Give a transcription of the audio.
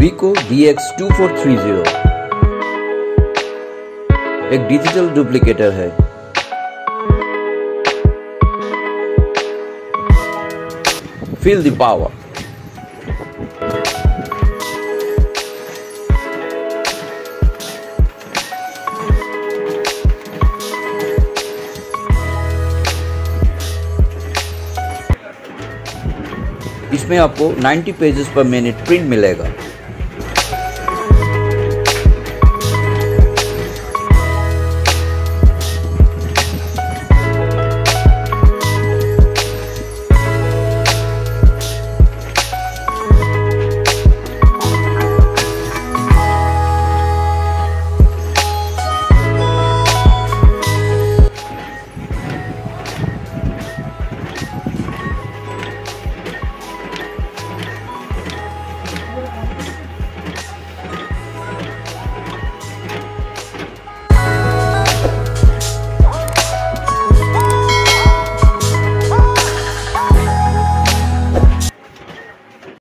Ricoh DX 2430 एक digital Duplicator है। Feel the power। इसमें आपको 90 पेजेस पर मिनट प्रिंट मिलेगा।